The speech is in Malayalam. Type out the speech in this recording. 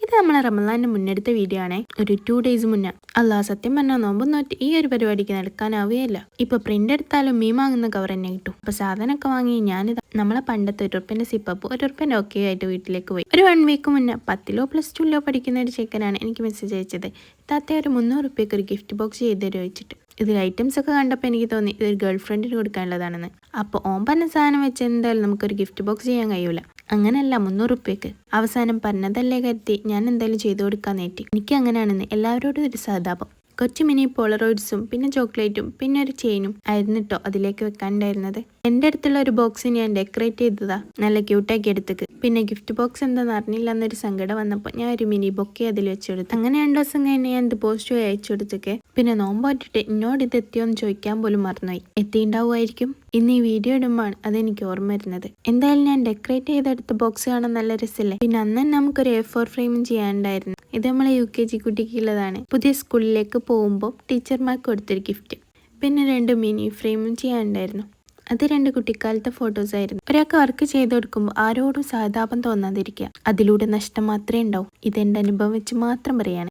ഇത് നമ്മളെ റമദാനിന് മുന്നെടുത്ത വീഡിയോ ആണ്. ഒരു 2 days മുന്നേ. അല്ലാ സത്യം പറഞ്ഞാൽ നോമ്പ് നോറ്റ് ഈ ഒരു പരിപാടിക്ക് നടക്കാനാവുകയില്ല. ഇപ്പൊ പ്രിന്റ് എടുത്താലും മീൻ വാങ്ങുന്ന കവർ തന്നെ കിട്ടും. അപ്പൊ സാധനമൊക്കെ വാങ്ങി ഞാനിത് നമ്മളെ പണ്ടത്തെ ₹1 സിപ്പപ്പ് ₹1 ഒക്കെ ആയിട്ട് വീട്ടിലേക്ക് പോയി. ഒരു 1 week മുന്നേ 10ലോ +2ലോ പഠിക്കുന്ന ഒരു ചെക്കനാണ് എനിക്ക് മെസ്സേജ് അയച്ചത്. താത്ത ഒരു ₹300 ഒരു ഗിഫ്റ്റ് ബോക്സ് ചെയ്ത് തരുമോ ചോദിച്ചിട്ട്. ഇതിൽ ഐറ്റംസ് ഒക്കെ കണ്ടപ്പോൾ എനിക്ക് തോന്നി ഇതൊരു ഗേൾ ഫ്രണ്ടിന് കൊടുക്കാനുള്ളതാണെന്ന്. അപ്പോൾ ഓൻ പറഞ്ഞ സാധനം വെച്ച് എന്തായാലും നമുക്കൊരു ഗിഫ്റ്റ് ബോക്സ് ചെയ്യാൻ കഴിയൂല. അങ്ങനെയല്ല ₹300. അവസാനം പറഞ്ഞതല്ലേ കരുതി ഞാൻ എന്തായാലും ചെയ്തു കൊടുക്കാൻ നേറ്റി. എനിക്ക് അങ്ങനെയാണെന്ന് എല്ലാവരോടും ഒരു സഹതാപം. കുറച്ച് മിനി പോളറോയിഡ്സും പിന്നെ ചോക്ലേറ്റും പിന്നെ ഒരു ചെയിനും ആയിരുന്നു കേട്ടോ അതിലേക്ക് വെക്കാനുണ്ടായിരുന്നത്. എൻ്റെ അടുത്തുള്ള ഒരു ബോക്സ് ഞാൻ ഡെക്കറേറ്റ് ചെയ്തതാ, നല്ല ക്യൂട്ടാക്കി എടുത്തേക്ക്. പിന്നെ ഗിഫ്റ്റ് ബോക്സ് എന്താണെന്ന് അറിഞ്ഞില്ല എന്നൊരു സങ്കടം വന്നപ്പോൾ ഞാൻ ഒരു മിനി ബൊക്കെ അതിൽ വെച്ചെടുത്തു. അങ്ങനെ 2 ദിവസം കഴിഞ്ഞ് ഞാൻ ഇത് പോസ്റ്റ് വഴി അയച്ചു കൊടുത്തേക്ക്. പിന്നെ നോമ്പോട്ടിട്ട് എന്നോട് ഇത് എത്തിയോന്ന് ചോദിക്കാൻ പോലും മറന്നുപോയി. എത്തിയിട്ടുണ്ടാവുമായിരിക്കും. ഇന്ന് ഈ വീഡിയോ ഇടുമ്പോൾ അതെനിക്ക് ഓർമ്മ വരുന്നത്. എന്തായാലും ഞാൻ ഡെക്കറേറ്റ് ചെയ്തെടുത്ത ബോക്സ് കാണാൻ നല്ല രസമല്ലേ. പിന്നെ അന്ന് തന്നെ നമുക്കൊരു A4 ഫ്രെയിമും ചെയ്യാനുണ്ടായിരുന്നു. ഇത് നമ്മളെ UKG കുട്ടിക്കുള്ളതാണ്. പുതിയ സ്കൂളിലേക്ക് പോകുമ്പോൾ ടീച്ചർമാർക്ക് കൊടുത്തൊരു ഗിഫ്റ്റ്. പിന്നെ 2 മിനി ഫ്രെയിമും ചെയ്യാനുണ്ടായിരുന്നു. അത് 2 കുട്ടിക്കാലത്തെ ഫോട്ടോസ് ആയിരുന്നു. ഒരാൾക്ക് വർക്ക് ചെയ്ത് കൊടുക്കുമ്പോൾ ആരോടും സഹതാപം തോന്നാതിരിക്കുക. അതിലൂടെ നഷ്ടം മാത്രമേ ഉണ്ടാവൂ. ഇതെന്റെ അനുഭവം വെച്ച് മാത്രം പറയാണ്.